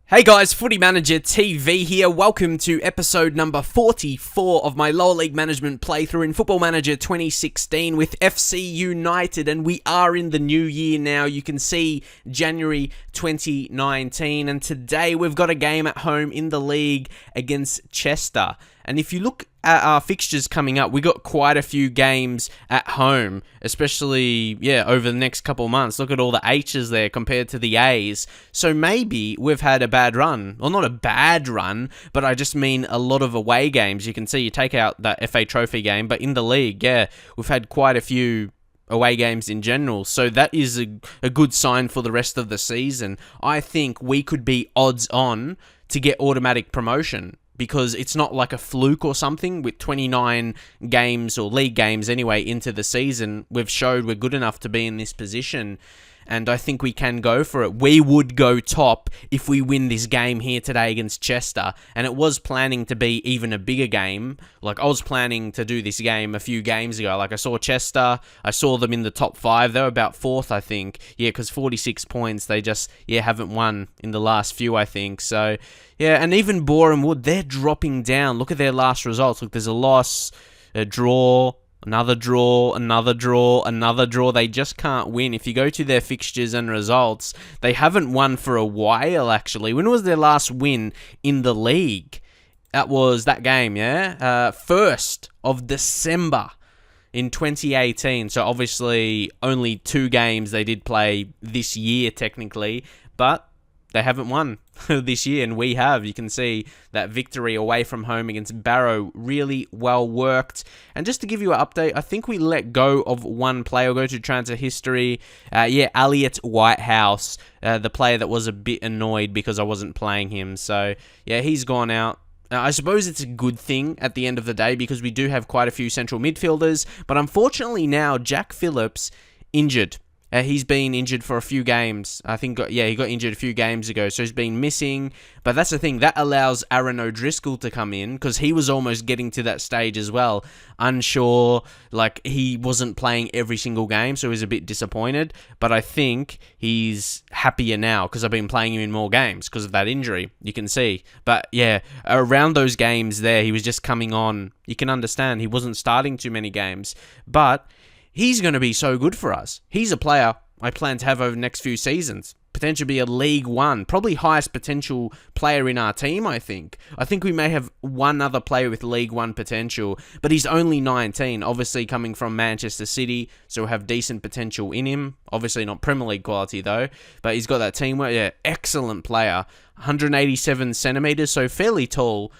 Hey guys, Footy Manager TV here. Welcome to episode number 44 of my lower league management playthrough in Football Manager 2016 with FC United, and we are in the new year now. You can see January 2019, and today we've got a game at home in the league against Chester. And if you look at our fixtures coming up, we got quite a few games at home, especially, over the next couple of months. Look at all the H's there compared to the A's. So maybe we've had a bad run. Well, not a bad run, but I just mean a lot of away games. You can see, you take out that FA Trophy game, but in the league, we've had quite a few away games in general. So that is a good sign for the rest of the season. I think we could be odds on to get automatic promotion, because it's not like a fluke or something. With 29 games, or league games anyway, into the season, we've showed we're good enough to be in this position, and I think we can go for it. We would go top if we win this game here today against Chester, and it was planning to be even a bigger game. Like, I was planning to do this game a few games ago. Like, I saw Chester, I saw them in the top 5. They were about 4th, I think. Yeah, because 46 points, they just, haven't won in the last few, I think. So, and even Boreham Wood, they're dropping down. Look at their last results. Look, there's a loss, a draw, another draw, another draw, another draw. They just can't win. If you go to their fixtures and results, they haven't won for a while, actually. When was their last win in the league? That was that game, 1st of December in 2018. So obviously only 2 games they did play this year, technically, but they haven't won this year, and we have. You can see that victory away from home against Barrow, really well worked. And just to give you an update, I think we let go of one player. We'll go to transfer history. Elliot Whitehouse, the player that was a bit annoyed because I wasn't playing him. So, he's gone out. I suppose it's a good thing at the end of the day, because we do have quite a few central midfielders. But unfortunately now, Jack Phillips injured. He's been injured for a few games. I think, he got injured a few games ago, so he's been missing. But that's the thing, that allows Aaron O'Driscoll to come in, because he was almost getting to that stage as well. Unsure, like, he wasn't playing every single game, so he was a bit disappointed. But I think he's happier now, because I've been playing him in more games because of that injury, you can see. But around those games there, he was just coming on. You can understand, he wasn't starting too many games. But he's going to be so good for us. He's a player I plan to have over the next few seasons. Potentially be a League One, probably highest potential player in our team, I think. I think we may have one other player with League One potential, but he's only 19, obviously coming from Manchester City, so we'll have decent potential in him. Obviously not Premier League quality though, but he's got that teamwork. Excellent player. 187 centimetres, so fairly tall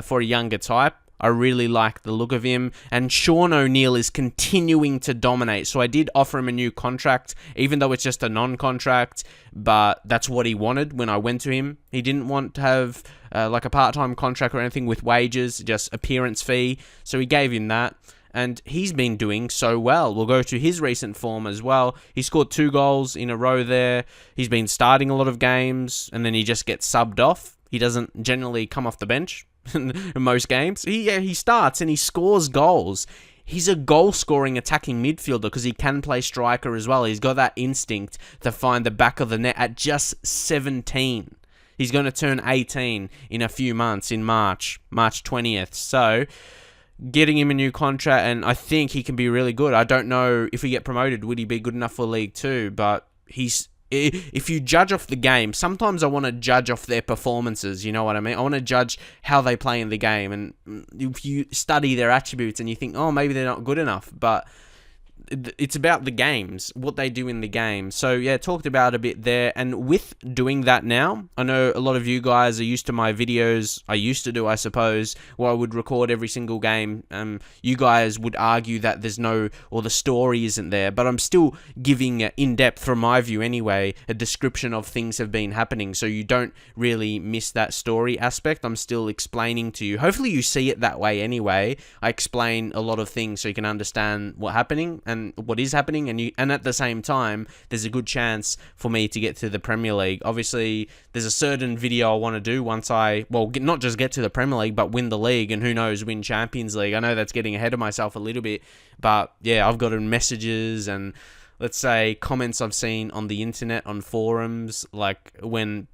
for a younger type. I really like the look of him. And Sean O'Neill is continuing to dominate. So I did offer him a new contract, even though it's just a non-contract. But that's what he wanted when I went to him. He didn't want to have like a part-time contract or anything with wages, just appearance fee. So he gave him that. And he's been doing so well. We'll go to his recent form as well. He scored 2 goals in a row there. He's been starting a lot of games, and then he just gets subbed off. He doesn't generally come off the bench in most games. He starts and he scores goals. He's a goal-scoring attacking midfielder because he can play striker as well. He's got that instinct to find the back of the net at just 17. He's going to turn 18 in a few months, in March 20th. So, getting him a new contract, and I think he can be really good. I don't know if we get promoted, would he be good enough for League 2, but if you judge off the game, sometimes I want to judge off their performances, you know what I mean? I want to judge how they play in the game, and if you study their attributes and you think, oh, maybe they're not good enough, but it's about the games, what they do in the game. So, talked about a bit there. And with doing that now, I know a lot of you guys are used to my videos. I used to do, I suppose, where I would record every single game. You guys would argue that the story isn't there. But I'm still giving, in-depth, from my view anyway, a description of things have been happening. So you don't really miss that story aspect. I'm still explaining to you. Hopefully you see it that way anyway. I explain a lot of things so you can understand what's happening and what is happening, and at the same time, there's a good chance for me to get to the Premier League. Obviously, there's a certain video I want to do once not just get to the Premier League, but win the league, and who knows, win Champions League. I know that's getting ahead of myself a little bit, but I've gotten messages and, let's say, comments I've seen on the internet, on forums, like when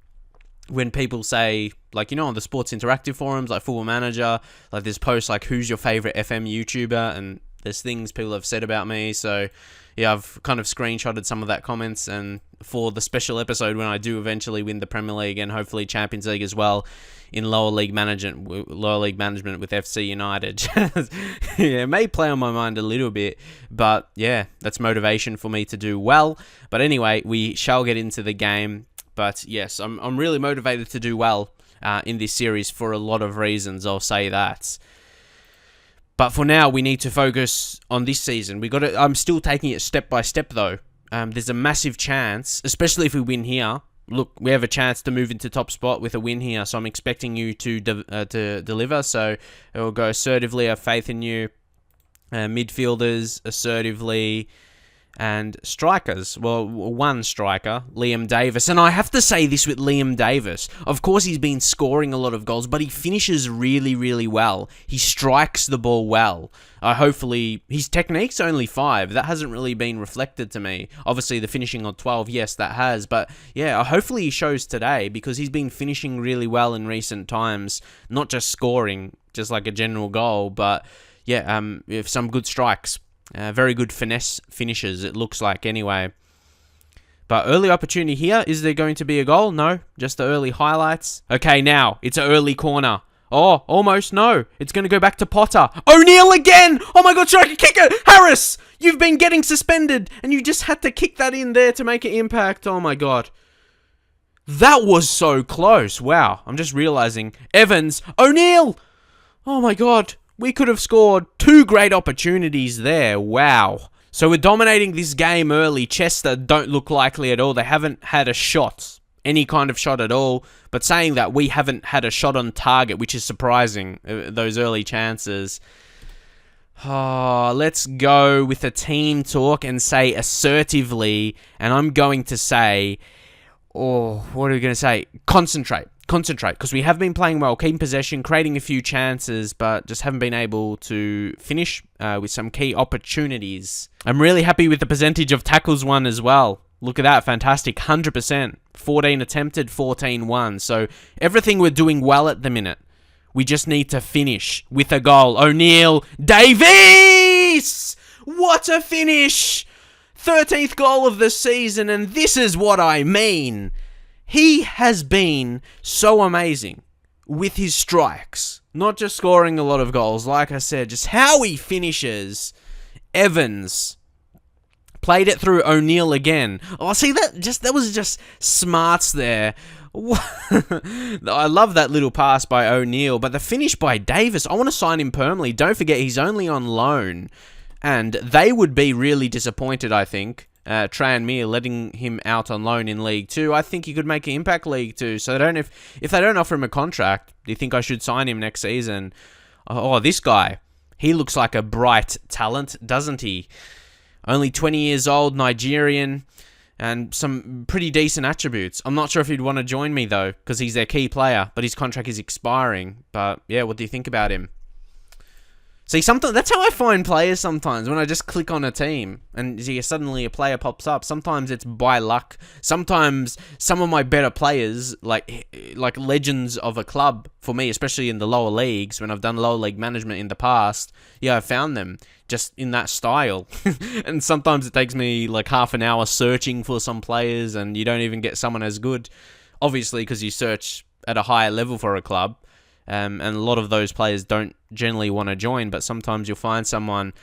when people say, like, on the Sports Interactive forums, like Football Manager, like there's posts like, who's your favorite FM YouTuber? And there's things people have said about me. So, yeah, I've kind of screenshotted some of that comments. And for the special episode when I do eventually win the Premier League and hopefully Champions League as well in lower league management with FC United. Yeah, it may play on my mind a little bit, but yeah, that's motivation for me to do well. But anyway, we shall get into the game. But yes, I'm really motivated to do well in this series for a lot of reasons. I'll say that. But for now, we need to focus on this season. I'm still taking it step by step, though. There's a massive chance, especially if we win here. Look, we have a chance to move into top spot with a win here, so I'm expecting you to deliver. So we'll go assertively. I have faith in you. Midfielders assertively. And strikers, well, one striker, Liam Davis. And I have to say this with Liam Davis. Of course, he's been scoring a lot of goals, but he finishes really, really well. He strikes the ball well. Hopefully, his technique's only 5. That hasn't really been reflected to me. Obviously, the finishing on 12, yes, that has. But yeah, hopefully he shows today because he's been finishing really well in recent times. Not just scoring, just like a general goal, but yeah, with some good strikes. Very good finesse finishes, it looks like, anyway. But early opportunity here. Is there going to be a goal? No. Just the early highlights. Okay, now. It's an early corner. Oh, almost. No. It's going to go back to Potter. O'Neill again! Oh my god, striker, kick it! Harris! You've been getting suspended, and you just had to kick that in there to make an impact. Oh my god. That was so close. Wow. I'm just realizing. Evans. O'Neill! Oh my god. We could have scored 2 great opportunities there. Wow. So we're dominating this game early. Chester don't look likely at all. They haven't had a shot. Any kind of shot at all. But saying that, we haven't had a shot on target, which is surprising. Those early chances. Oh, let's go with a team talk and say assertively. And I'm going to say... Oh, what are we going to say? Concentrate, because we have been playing well, keeping possession, creating a few chances, but just haven't been able to finish with some key opportunities. I'm really happy with the percentage of tackles won as well. Look at that, fantastic, 100%. 14 attempted, 14 won. So everything we're doing well at the minute. We just need to finish with a goal. O'Neill, Davies! What a finish! 13th goal of the season, and this is what I mean. He has been so amazing with his strikes. Not just scoring a lot of goals, like I said, just how he finishes. Evans played it through O'Neill again. Oh, see, that was just smarts there. I love that little pass by O'Neill, but the finish by Davis, I want to sign him permanently. Don't forget, he's only on loan. And they would be really disappointed, I think, Tranmere letting him out on loan in League 2. I think he could make an impact League 2. So if they don't offer him a contract, do you think I should sign him next season? Oh, this guy. He looks like a bright talent, doesn't he? Only 20 years old, Nigerian, and some pretty decent attributes. I'm not sure if he'd want to join me, though, because he's their key player, but his contract is expiring. But, yeah, what do you think about him? See, that's how I find players sometimes, when I just click on a team and suddenly a player pops up. Sometimes it's by luck. Sometimes some of my better players, like legends of a club, for me, especially in the lower leagues, when I've done lower league management in the past, yeah, I found them just in that style. And sometimes it takes me like half an hour searching for some players and you don't even get someone as good, obviously, because you search at a higher level for a club. And a lot of those players don't generally want to join, but sometimes you'll find someone.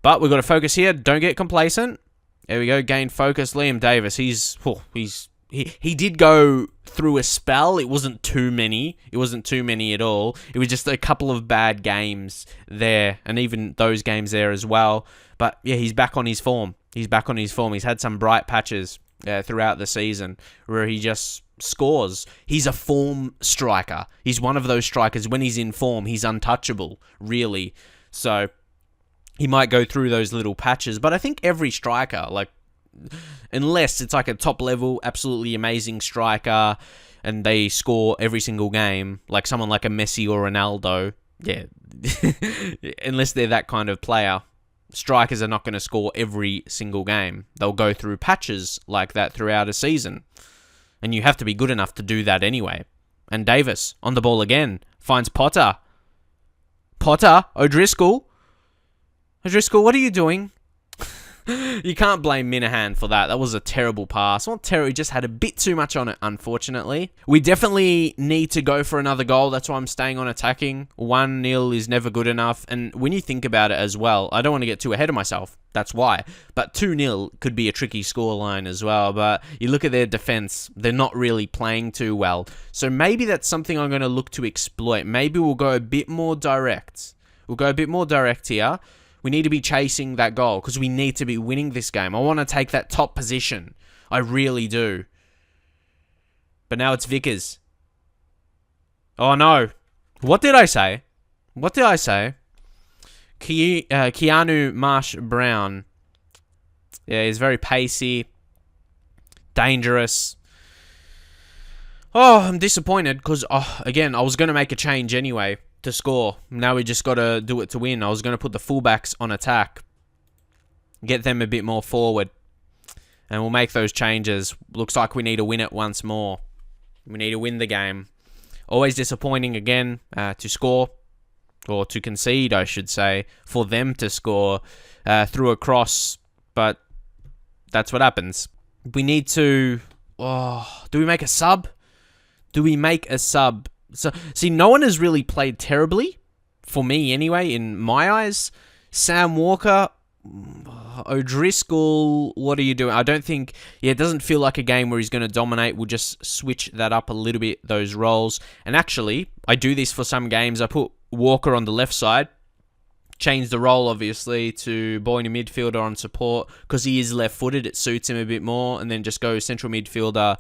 But we've got to focus here. Don't get complacent. There we go. Gain focus. Liam Davis. He did go through a spell. It wasn't too many. It wasn't too many at all. It was just a couple of bad games there, and even those games there as well. But yeah, he's back on his form. He's had some bright patches throughout the season where he just scores. He's a form striker. He's one of those strikers, when he's in form, he's untouchable, really. So he might go through those little patches, but I think every striker, like, unless it's like a top level, absolutely amazing striker and they score every single game, like someone like a Messi or Ronaldo, yeah, unless they're that kind of player, strikers are not going to score every single game. They'll go through patches like that throughout a season. And you have to be good enough to do that anyway. And Davis, on the ball again, finds Potter. O'Driscoll, what are you doing? You can't blame Minahan for that. That was a terrible pass. Not terrible, he just had a bit too much on it, unfortunately. We definitely need to go for another goal. That's why I'm staying on attacking. 1-0 is never good enough. And when you think about it as well, I don't want to get too ahead of myself. That's why. But 2-0 could be a tricky scoreline as well. But you look at their defense, they're not really playing too well. So maybe that's something I'm going to look to exploit. Maybe we'll go a bit more direct. Here. We need to be chasing that goal because we need to be winning this game. I want to take that top position. I really do. But now it's Vickers. Oh, no. What did I say? Keanu Marsh-Brown. Yeah, he's very pacey. Dangerous. Oh, I'm disappointed because, again, I was going to make a change anyway to score. Now we just got to do it to win. I was going to put the fullbacks on attack. Get them a bit more forward. And we'll make those changes. Looks like we need to win it once more. We need to win the game. Always disappointing again to score. Or to concede, I should say. For them to score through a cross. But that's what happens. We need to... do we make a sub? So, see, no one has really played terribly, for me anyway, in my eyes. Sam Walker, O'Driscoll, what are you doing? I don't think, it doesn't feel like a game where he's going to dominate. We'll just switch that up a little bit, those roles. And actually, I do this for some games. I put Walker on the left side, change the role, obviously, to ball in a midfielder on support, because he is left-footed. It suits him a bit more, and then just go central midfielder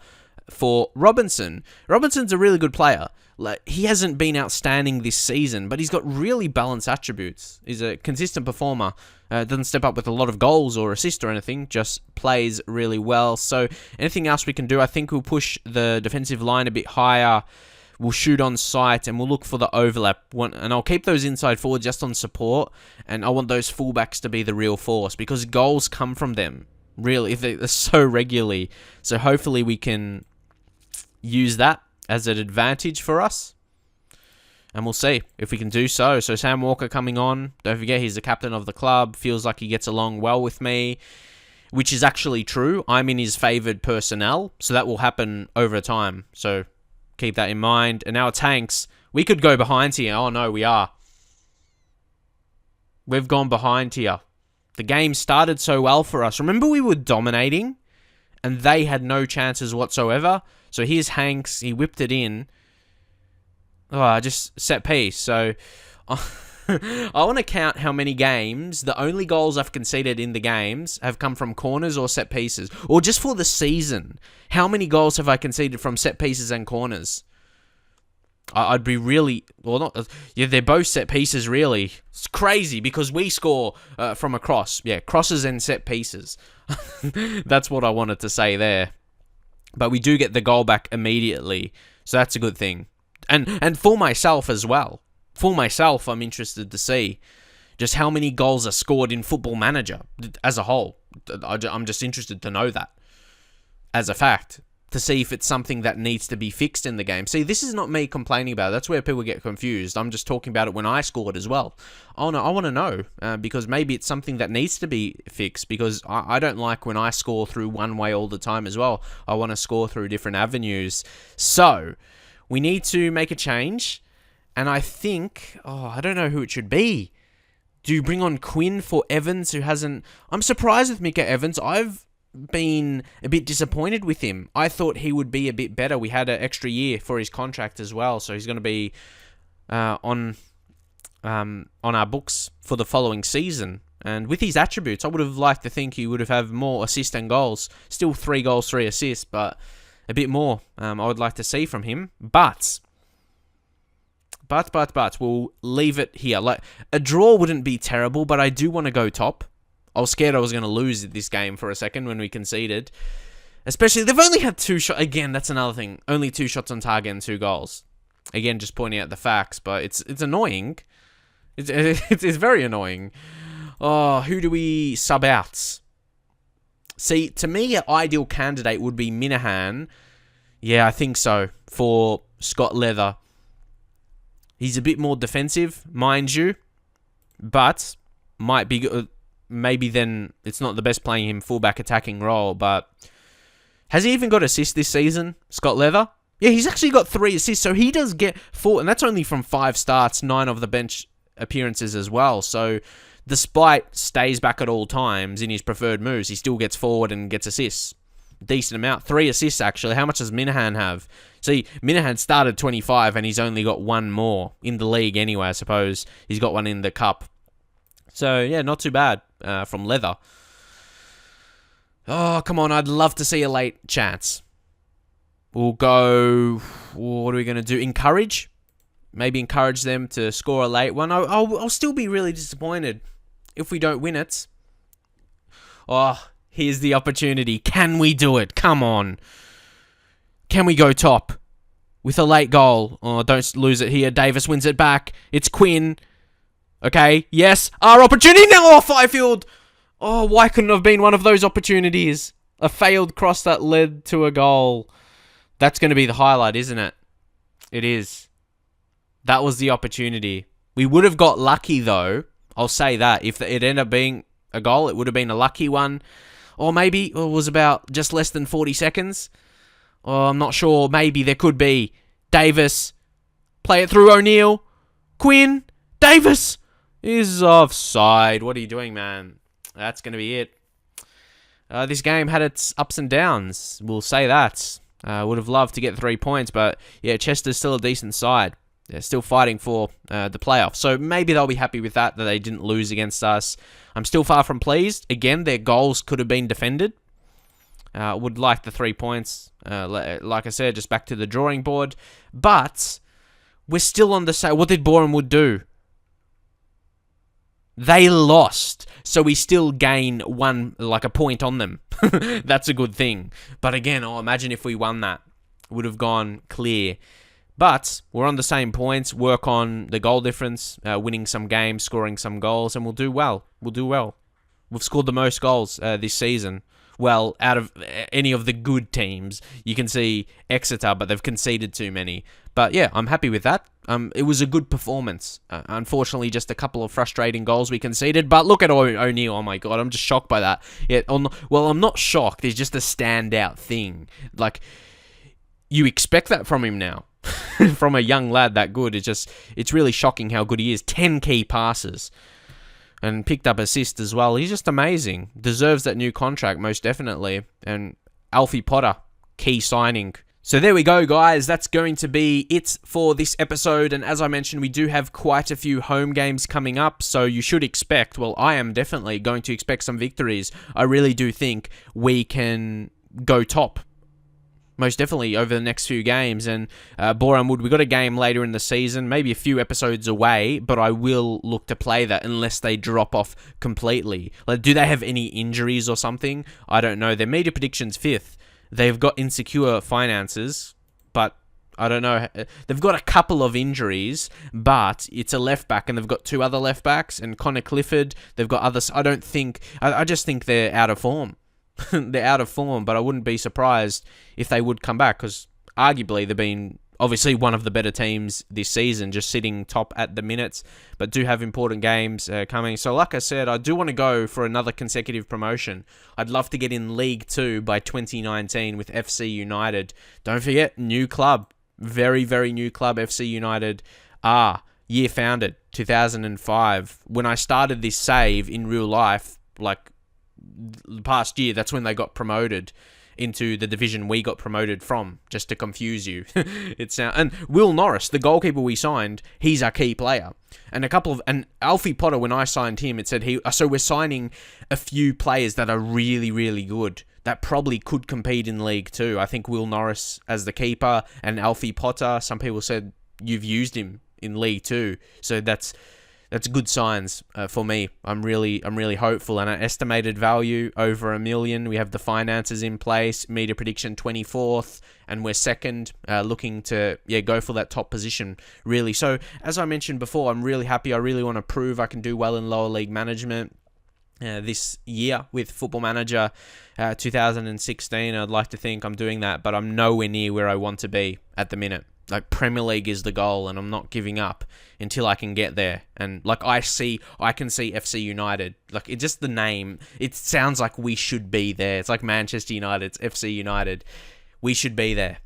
for Robinson. Robinson's a really good player. Like, he hasn't been outstanding this season, but he's got really balanced attributes. He's a consistent performer. Doesn't step up with a lot of goals or assists or anything, just plays really well. So anything else we can do, I think we'll push the defensive line a bit higher. We'll shoot on sight and we'll look for the overlap. And I'll keep those inside forward just on support. And I want those fullbacks to be the real force because goals come from them, really, if they're so regularly. So hopefully we can use that as an advantage for us. And we'll see if we can do so. So Sam Walker coming on. Don't forget, he's the captain of the club. Feels like he gets along well with me, which is actually true. I'm in his favoured personnel. So that will happen over time. So keep that in mind. And now it's Hanks. We could go behind here. Oh, no, we are. We've gone behind here. The game started so well for us. Remember, we were dominating and they had no chances whatsoever. So here's Hanks. He whipped it in. Oh, just set piece. So I want to count how many games, the only goals I've conceded in the games have come from corners or set pieces. Or just for the season, how many goals have I conceded from set pieces and corners? I'd be really... Well, not... Yeah, they're both set pieces, really. It's crazy because we score from a cross. Yeah, crosses and set pieces. That's what I wanted to say there. But we do get the goal back immediately. So that's a good thing. And for myself as well. For myself, I'm interested to see just how many goals are scored in Football Manager as a whole. I'm just interested to know that as a fact. To see if it's something that needs to be fixed in the game. See, this is not me complaining about it. That's where people get confused. I'm just talking about it when I scored as well. Oh no, I want to know because maybe it's something that needs to be fixed because I don't like when I score through one way all the time as well. I want to score through different avenues. So, we need to make a change. And I think, I don't know who it should be. Do you bring on Quinn for Evans who hasn't... I'm surprised with Mika Evans. I've been a bit disappointed with him. I thought he would be a bit better. We had an extra year for his contract as well, so he's going to be on our books for the following season. And with his attributes, I would have liked to think he would have had more assists and goals. Still 3 goals, 3 assists, but a bit more I would like to see from him. But we'll leave it here. Like, a draw wouldn't be terrible, but I do want to go top. I was scared I was going to lose this game for a second when we conceded. Especially, they've only had 2 shots. Again, that's another thing. Only 2 shots on target and 2 goals. Again, just pointing out the facts, but it's annoying. It's very annoying. Oh, who do we sub out? See, to me, an ideal candidate would be Minahan. Yeah, I think so. For Scott Leather. He's a bit more defensive, mind you, but might be maybe then it's not the best playing him fullback attacking role, but has he even got assists this season, Scott Leather? Yeah, he's actually got 3 assists, so he does get 4, and that's only from 5 starts, 9 of the bench appearances as well. So despite stays back at all times in his preferred moves, he still gets forward and gets assists. Decent amount. 3 assists, actually. How much does Minahan have? See, Minahan started 25 and he's only got 1 more in the league anyway, I suppose. He's got 1 in the cup. So, yeah, not too bad from Leather. Oh, come on. I'd love to see a late chance. We'll go... What are we going to do? Encourage? Maybe encourage them to score a late one. I'll still be really disappointed if we don't win it. Oh... Here's the opportunity. Can we do it? Come on. Can we go top with a late goal? Oh, don't lose it here. Davis wins it back. It's Quinn. Okay, yes. Our opportunity now. Oh, Fifield. Oh, why couldn't it have been one of those opportunities? A failed cross that led to a goal. That's going to be the highlight, isn't it? It is. That was the opportunity. We would have got lucky, though. I'll say that. If it ended up being a goal, it would have been a lucky one. Or maybe it was about just less than 40 seconds. Oh, I'm not sure. Maybe there could be. Davis. Play it through O'Neill. Quinn. Davis is offside. What are you doing, man? That's going to be it. This game had its ups and downs. We'll say that. Would have loved to get 3 points, but yeah, Chester's still a decent side. They're still fighting for the playoffs. So maybe they'll be happy with that they didn't lose against us. I'm still far from pleased. Again, their goals could have been defended. Would like the 3 points. Like I said, just back to the drawing board. But we're still on the same... What did Bournemouth do? They lost. So we still gain a point on them. That's a good thing. But again, imagine if we won that. Would have gone clear. But we're on the same points, work on the goal difference, winning some games, scoring some goals, and we'll do well. We'll do well. We've scored the most goals this season. Well, out of any of the good teams. You can see Exeter, but they've conceded too many. But yeah, I'm happy with that. It was a good performance. Unfortunately, just a couple of frustrating goals we conceded. But look at O'Neill. Oh my God, I'm just shocked by that. Yeah, well, I'm not shocked. It's just a standout thing. Like, you expect that from him now. From a young lad that good. It's really shocking how good he is. 10 key passes. And picked up assists as well. He's just amazing. Deserves that new contract, most definitely. And Alfie Potter, key signing. So there we go, guys. That's going to be it for this episode. And as I mentioned, we do have quite a few home games coming up. So you should expect, well, I am definitely going to expect some victories. I really do think we can go top. Most definitely over the next few games. And Boreham Wood, we got a game later in the season, maybe a few episodes away, but I will look to play that unless they drop off completely. Like, do they have any injuries or something? I don't know. Their media prediction's 5th. They've got insecure finances, but I don't know. They've got a couple of injuries, but it's a left back, and they've got 2 other left backs, and Connor Clifford. They've got others. I just think they're out of form. They're out of form, but I wouldn't be surprised if they would come back, because arguably they've been obviously one of the better teams this season, just sitting top at the minutes, but do have important games coming. So like I said, I do want to go for another consecutive promotion. I'd love to get in League 2 by 2019 with FC United. Don't forget, new club. Very, very new club, FC United are. Year founded, 2005. When I started this save in real life, like the past year, that's when they got promoted into the division we got promoted from, just to confuse you. And Will Norris, the goalkeeper we signed, he's our key player. And Alfie Potter, when I signed him, it said so we're signing a few players that are really, really good, that probably could compete in League 2. I think Will Norris as the keeper and Alfie Potter, some people said you've used him in League 2. So that's good signs for me. I'm really hopeful. And our estimated value over $1 million. We have the finances in place. Media prediction 24th, and we're second. Looking to go for that top position really. So as I mentioned before, I'm really happy. I really want to prove I can do well in lower league management. this year with Football Manager 2016. I'd like to think I'm doing that, but I'm nowhere near where I want to be at the minute. Like, Premier League is the goal, and I'm not giving up until I can get there. And like, I can see FC United. Like, it's just the name. It sounds like we should be there. It's like Manchester United. It's FC United. We should be there,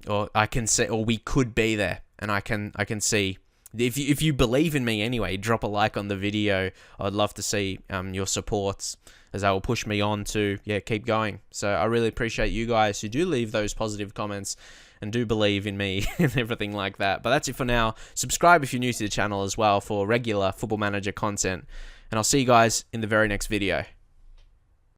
or I can see, or we could be there. And I can see. If you believe in me anyway, drop a like on the video. I'd love to see your supports, as that will push me on to keep going. So I really appreciate you guys who do leave those positive comments and do believe in me and everything like that. But that's it for now. Subscribe if you're new to the channel as well for regular Football Manager content. And I'll see you guys in the very next video.